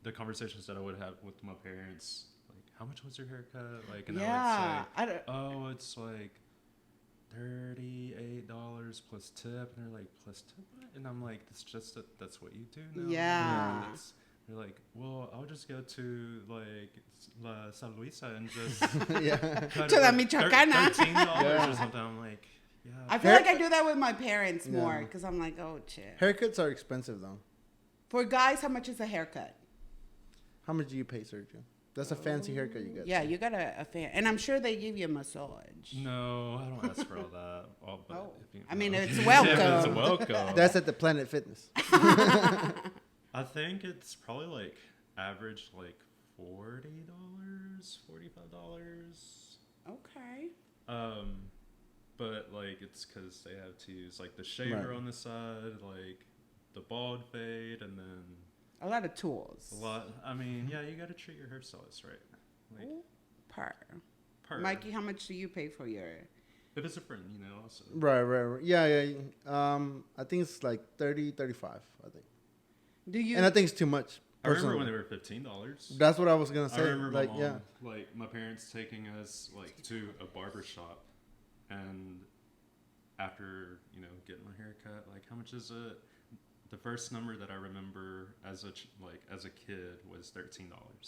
the conversations that I would have with my parents, like, how much was your haircut? Like, and Yeah. I would say, oh, it's like $38 plus tip, and they're like, plus tip? And I'm like, that's what you do now? Yeah. And they're like, well, I'll just go to like La San Luisa and just Yeah. cut To it La for Michoacana. $13 Yeah. or something. I'm like, yeah. I feel like I do that with my parents Yeah. more because I'm like, oh shit. Haircuts are expensive though. For guys, how much is a haircut? How much do you pay, Sergio? That's a fancy haircut you get. Yeah, you got a fan, and I'm sure they give you a massage. No, I don't ask for all that. Oh, but Oh. if you, I mean, no. it's If it's welcome. welcome. That's at the Planet Fitness. I think it's probably like average like $40, $45. Okay. But like it's because they have to use like the shaver Right. on the side, like the bald fade, and then A lot of tools. a lot. I mean, yeah, you got to treat your hairstylist right. Like Per. per. Mikey, how much do you pay for your? If it's a friend, also. Right. Yeah. I think it's like 30, 35, I think. Do you? And I think it's too much. I remember personally. when they were $15. That's what I was gonna I say. remember my Like, mom, yeah, like my parents taking us like to a barber shop, and after getting my hair cut, like how much is it? The first number that I remember as a kid was $13.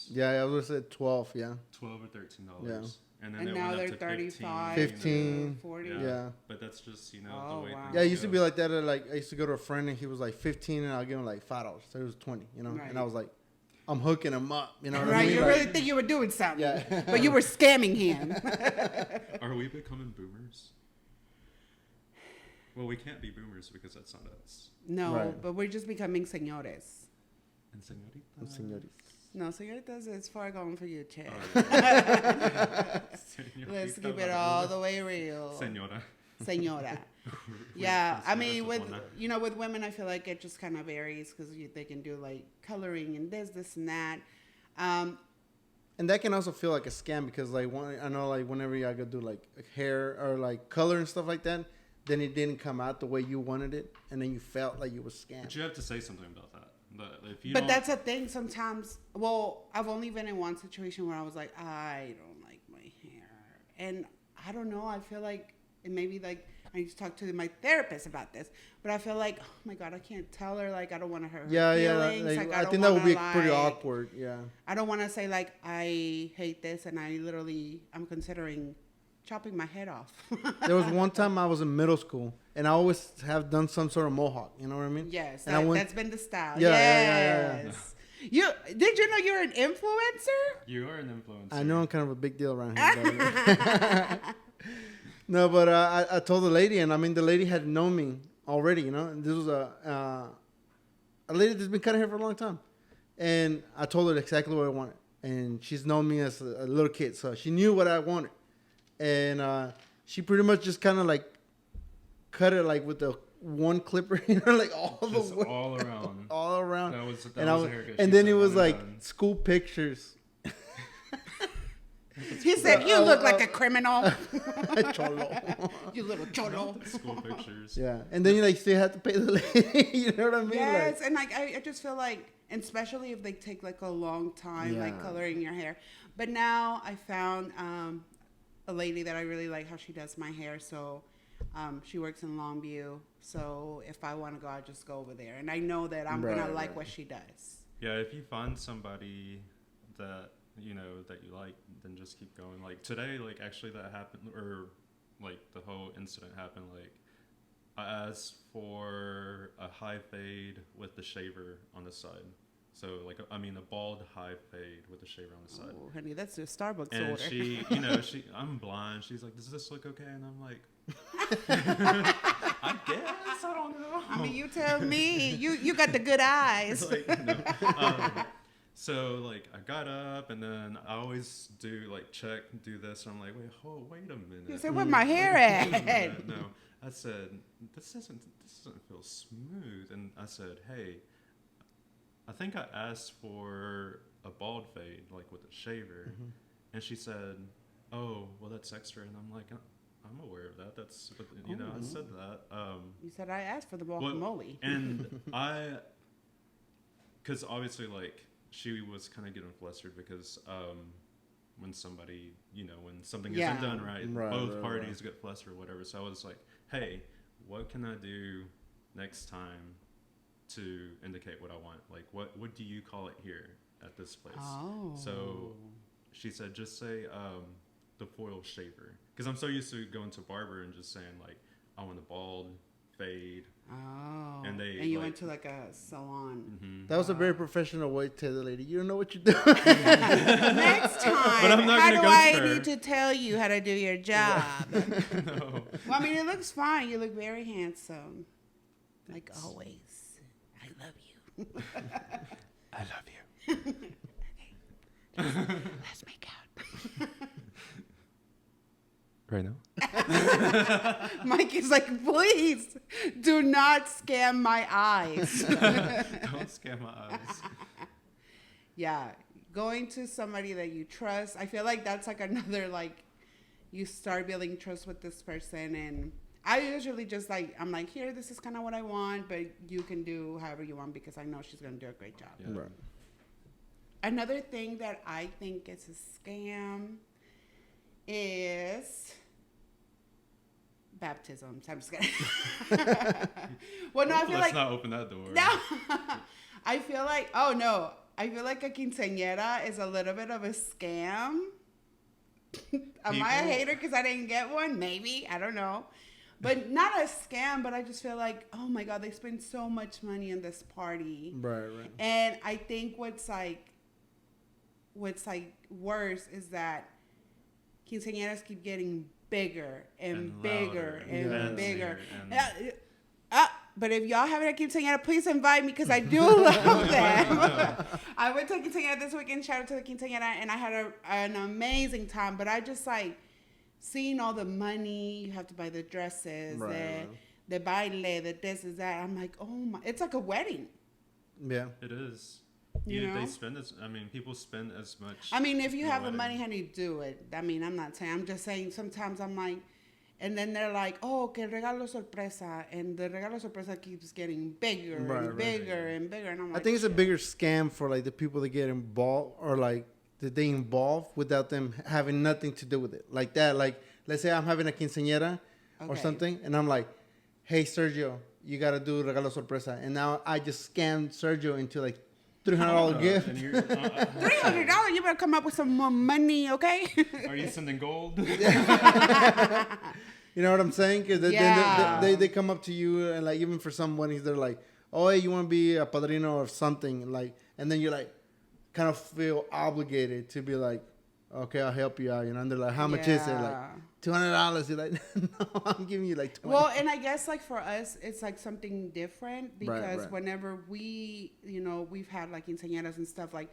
yeah, I was gonna say 12. Yeah, 12 or $13. Yeah. And then And it now went they're up to 35, 15, 40. yeah. But that's just Oh, the way wow. things Yeah, it used to go. be like that. Like I used to go to a friend and he was like 15, and I'll give him like $5, so it was 20. Right. And I was like, I'm hooking him up. You know what I Right, mean? you Like, really think you were doing something, Yeah. but you were scamming him. Are we becoming boomers? Well, we can't be boomers because that's not us. No, Right. but we're just becoming señores. And señorita. I'm señoritas. No, señoritas is far gone for you, Che. Señorita. Let's keep it all the way real. Señora. Señora. Yeah, I mean, with women, I feel like it just kind of varies because they can do like coloring and this and that. And that can also feel like a scam because like I know like whenever I go do like hair or like color and stuff like that, then it didn't come out the way you wanted it, and then you felt like you was scammed. But you have to say something about that. If you But don't- that's a thing sometimes. Well, I've only been in one situation where I was like, I don't like my hair. And I don't know. I feel like it may be like, I need to talk to my therapist about this. But I feel like, oh my God, I can't tell her. Like, I don't want to hurt her feelings. Like, Like, I don't think that would be wanna, pretty like, awkward. Yeah. I don't want to say like, I hate this. And I'm considering chopping my head off. There was one time I was in middle school, and I always have done some sort of mohawk. You know what I mean? Yes, And I went- that's been the style. Yeah, Yes. Did you know you're an influencer? You are an influencer. I know I'm kind of a big deal around here. But no, but I told the lady, and I mean the lady had known me already. And this was a lady that's been cutting hair for a long time, and I told her exactly what I wanted, and she's known me as a little kid, so she knew what I wanted, and she pretty much just kind of like cut it like with the one clipper, like all Just the way, all around. all around. That was and a haircut. and she then said it was one like and done. school pictures. He said, you look like a criminal. Cholo. You little cholo. School pictures. Yeah, and then you like still have to pay the lady. You know what I mean? Yes, Like, and like I just feel like, and especially if they take like a long time, like Yeah. coloring your hair. But now I found a lady that I really like how she does my hair. So she works in Longview. So if I want to go, I just go over there, and I know that I'm gonna Right, like right. what she does. Yeah, if you find somebody that that you like, then just keep going. Like today, like actually that happened, or like the whole incident happened. Like I asked for a high fade with the shaver on the side. So like a bald high fade with the shaver on the side. Oh, honey, that's a Starbucks And order. she, I'm blind. She's like, does this look okay? And I'm like, I guess, I don't know. I mean, you tell me. You got the good eyes. Like, no. So like I got up, and then I always do like do this, and I'm like, wait a minute. You said, where my hair at? No, I said this doesn't feel smooth, and I said, hey, I think I asked for a bald fade, like with a shaver, and she said, oh, well that's extra, and I'm like, I'm aware of that. That's what, I said that. You said I asked for the Well, guacamole. And because obviously, like, she was kind of getting flustered because when somebody, when something Yeah. isn't done right, Right, both right, parties right. get flustered or whatever. So I was like, hey, what can I do next time to indicate what I want? Like, what do you call it here at this place? Oh. So she said, just say the foil shaver. Because I'm so used to going to a barber and just saying, like, I want a bald fade. Oh. And you like- went to like a salon. that was a very professional way to tell the lady, you don't know what you're doing. Next time, But I'm not how gonna do go I to her. need to tell you how to do your job? No. Well, I mean, it looks fine. You look very handsome. Like always. I love you. I love you. Let's make out. Right now? Mike is like, please do not scam my eyes. Don't scare my eyes. Yeah. Going to somebody that you trust. I feel like that's like another, like, you start building trust with this person. And I usually just like, I'm like, here, this is kind of what I want, but you can do however you want because I know she's going to do a great job. Yeah. Right. Another thing that I think is a scam is baptisms. I'm just kidding. Well, no, I feel Let's like not open that door. no. I feel like I feel like a quinceañera is a little bit of a scam. Am I a hater because I didn't get one? Maybe, I don't know, but not a scam. But I just feel like, oh my god, they spend so much money on this party, Right. and I think what's like worse is that quinceañeras keep getting bigger and bigger and and bigger. fancier But if y'all have a quinceañera, please invite me because I do love them. I went to a quinceañera this weekend. Shout out to the quinceañera, and I had an amazing time. But I just like seeing all the money you have to buy, the dresses, the baile, the this is that. I'm like, oh my! It's like a wedding. Yeah. It is. You know? They spend people spend as much. I mean, if you in a have the wedding. money, honey, do it. I mean, I'm not saying. I'm just saying. Sometimes I'm like, and then they're like, oh, que regalo sorpresa, and the regalo sorpresa keeps getting bigger and bigger and bigger, and I'm like, I think it's a bigger scam for like the people that get involved or like that they involve without them having nothing to do with it. Like that. Like let's say I'm having a quinceañera or Okay. something, and I'm like, hey Sergio, you gotta do regalo sorpresa, and now I just scammed Sergio into like $300 gift. And $300. You better come up with some more money, okay? are you sending gold? You know what I'm saying? Because Yeah. they come up to you and like even for some weddings they're like, oh hey, you want to be a padrino or something, like, and then you're like kind of feel obligated to be like, okay, I'll help you out, you know. And they're like, how much is it? Like $200. You're like, no, I'm giving you like 20. Well, and I guess like for us, it's like something different because right. whenever we, you know, we've had like quinceañeras and stuff, like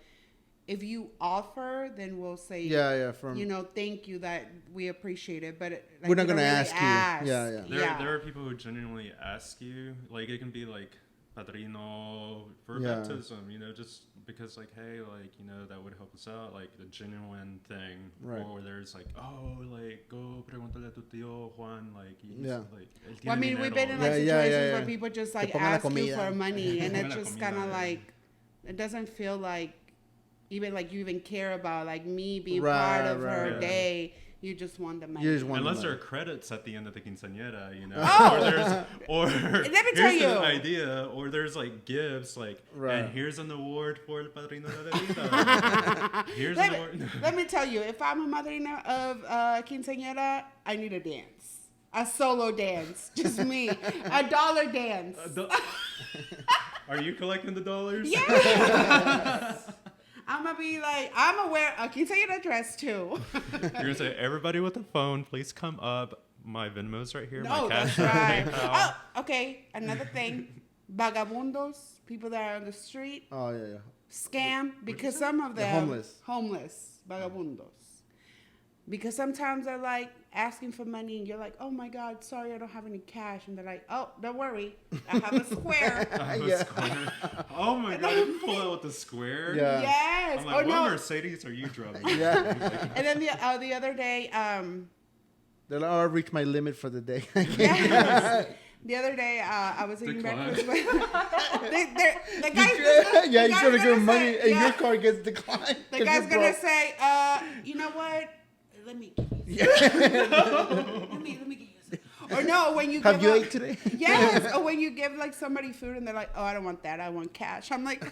if you offer, then we'll say, yeah, from you know, thank you, that we appreciate it, but like, we're not we don't gonna really ask you. Yeah. There are people who genuinely ask you, like it can be like padrino for Yeah. baptism, you know, just because like, hey, like, you know, that would help us out, like the genuine thing. Right. Or there's like, oh, like go pregúntale a tu tío Juan, like he's Yeah. like él Well, I tiene mean, we've been in dinero. like Yeah, situations yeah. where people just like pongan la ask you comida. for money, and Pongan it's la just comida, kind of yeah. like, it doesn't feel like even like you even care about like me being Right, part of right, her yeah. day. You just want the money. You just want Unless the there are money. credits at the end of the quinceañera, you know, Oh! or Let me tell here's you. an idea, or there's like gifts, like, Right. and here's an award for el padrino de la vida. Here's an award. Let me tell you, if I'm a madrina of quinceañera, I need a dance. A solo dance. Just me. A dollar dance. Are you collecting the dollars? Yes. I'm going to be like, I'm going to wear a quinceañera dress too. You're gonna say, everybody with a phone, please come up. My Venmo's right here. No, my that's Cash right. App, PayPal. Oh, okay. Another thing. Vagabundos, people that are on the street, Oh yeah. scam because some of them homeless. vagabundos. Because sometimes they're like asking for money and you're like, oh my God, sorry, I don't have any cash. And they're like, oh, don't worry, I have a square. I have a square. Oh my god, you pull out with the square? Yeah. Yes. I'm like, Oh what no. Mercedes are you driving? Yeah. And then the other day, They're like, oh, I reached my limit for the day. yes. The other day, I was eating Decline. breakfast with the guy's Yeah, the you guy's trying to gonna give money say- and yeah. your car gets declined. The 'cause guy's you're gonna broke. say, you know what? Let me give you some. Let me give you some. Or no, when you Have give you like- ate today? Yes, or when you give like somebody food and they're like, oh, I don't want that, I want cash. I'm like,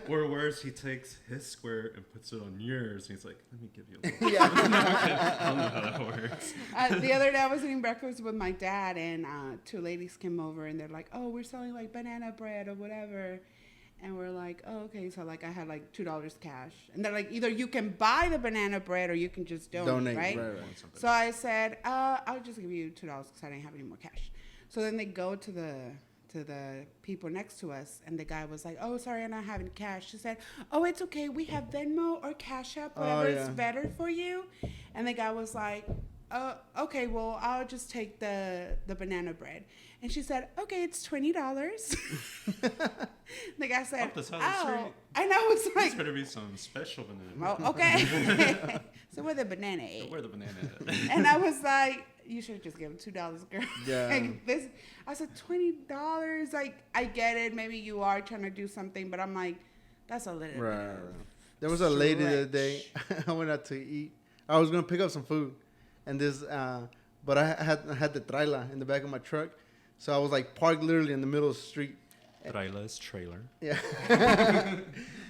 Or worse, he takes his square and puts it on yours. And he's like, let me give you a little. Yeah. I don't know how that works. the other day I was eating breakfast with my dad and two ladies came over and they're like, oh, we're selling like banana bread or whatever. And we're like, oh, okay. So like I had like $2 cash. And they're like, either you can buy the banana bread or you can just donate, right? So I said, I'll just give you $2 because I didn't have any more cash. So then they go to the people next to us, and the guy was like, oh, sorry, I'm not having cash. She said, oh, it's okay. We have Venmo or Cash App, whatever is better for you. And the guy was like, okay, well, I'll just take the banana bread. And she said, okay, it's $20. The guy said, Off the side of the street. and I was This like, better be some special banana. oh, okay. So where the banana at? Where the banana at? And I was like, you should have just given $2, girl. Yeah. Like this, I said $20. Like I get it. Maybe you are trying to do something, but I'm like, that's a little. Right. There was a lady the other day. I went out to eat. I was gonna pick up some food, and but I had the trailer in the back of my truck, so I was like parked literally in the middle of the street. Trailer is trailer. Yeah,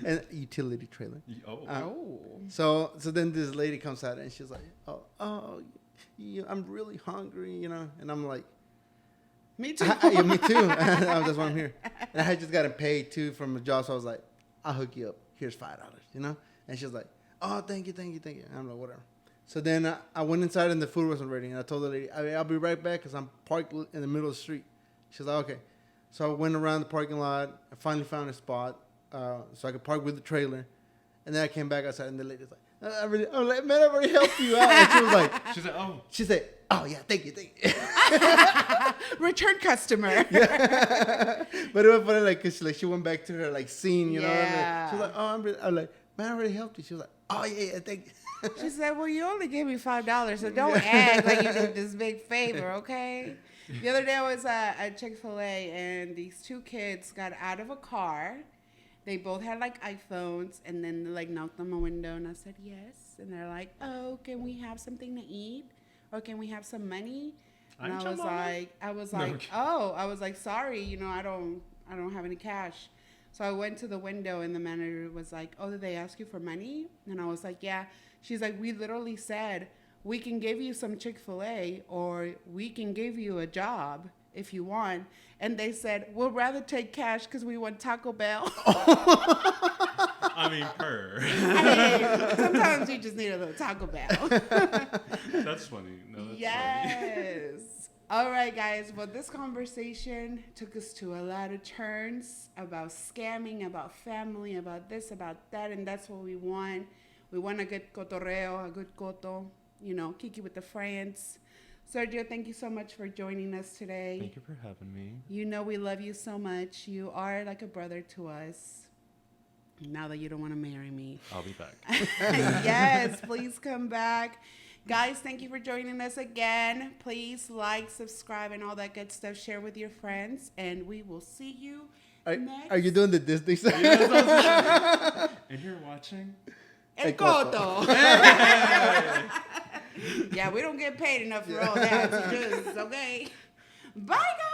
and utility trailer. Oh. So then this lady comes out and she's like, I'm really hungry, and I'm like, Me too. yeah, me too. That's why I'm here. And I had just gotten paid too from a job, so I was like, I'll hook you up. Here's $5, And she's like, oh, thank you. And I'm like, whatever. So then I went inside and the food wasn't ready, and I told the lady, I'll be right back because I'm parked in the middle of the street. She's like, okay. So I went around the parking lot. I finally found a spot so I could park with the trailer, and then I came back outside, and the lady's like, I'm like, man, I've already helped you out. And she said, oh yeah, thank you. Return customer. But it was funny, like, cause she went back to her like scene, you know. Yeah. She was like, I'm like, man, I already helped you. She was like, oh yeah, thank you. She said, well, you only gave me $5, so don't act like you did this big favor, okay? The other day I was at Chick-fil-A, and these two kids got out of a car. They both had like iPhones, and then they like knocked on my window, and I said yes. And they're like, oh, can we have something to eat? Or can we have some money? And I was like, sorry, I don't have any cash. So I went to the window, and the manager was like, oh, did they ask you for money? And I was like, yeah. She's like, we literally said, we can give you some Chick-fil-A, or we can give you a job if you want. And they said, we'll rather take cash because we want Taco Bell. I mean, sometimes you just need a little Taco Bell. That's funny. No, that's yes. All right, guys. Well, this conversation took us to a lot of turns about scamming, about family, about this, about that, and that's what we want. We want a good cotorreo, a good coto, kiki with the friends. Sergio, thank you so much for joining us today. Thank you for having me. We love you so much. You are like a brother to us. Now that you don't want to marry me. I'll be back. Yes, please come back. Guys, thank you for joining us again. Please like, subscribe, and all that good stuff. Share with your friends, and we will see you next. Are you doing the Disney side? And you're watching? El Coto. Yeah, we don't get paid enough for all that. It's just, okay. Bye, guys.